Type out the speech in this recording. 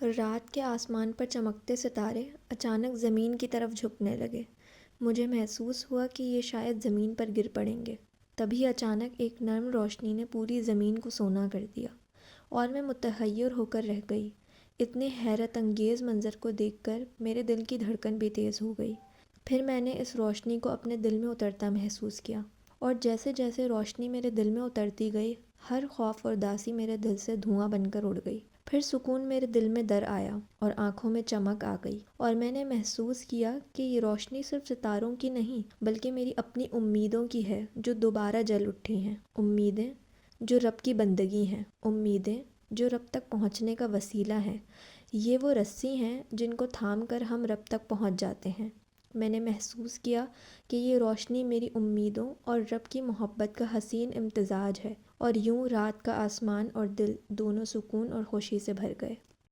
رات کے آسمان پر چمکتے ستارے اچانک زمین کی طرف جھکنے لگے۔ مجھے محسوس ہوا کہ یہ شاید زمین پر گر پڑیں گے۔ تبھی اچانک ایک نرم روشنی نے پوری زمین کو سونا کر دیا اور میں متحیر ہو کر رہ گئی۔ اتنے حیرت انگیز منظر کو دیکھ کر میرے دل کی دھڑکن بھی تیز ہو گئی۔ پھر میں نے اس روشنی کو اپنے دل میں اترتا محسوس کیا، اور جیسے جیسے روشنی میرے دل میں اترتی گئی، ہر خوف اور اداسی میرے دل سے دھواں بن کر اڑ گئی۔ پھر سکون میرے دل میں در آیا اور آنکھوں میں چمک آ گئی، اور میں نے محسوس کیا کہ یہ روشنی صرف ستاروں کی نہیں بلکہ میری اپنی امیدوں کی ہے جو دوبارہ جل اٹھی ہیں۔ امیدیں جو رب کی بندگی ہیں، امیدیں جو رب تک پہنچنے کا وسیلہ ہیں۔ یہ وہ رسی ہیں جن کو تھام کر ہم رب تک پہنچ جاتے ہیں۔ میں نے محسوس کیا کہ یہ روشنی میری امیدوں اور رب کی محبت کا حسین امتزاج ہے، اور یوں رات کا آسمان اور دل دونوں سکون اور خوشی سے بھر گئے۔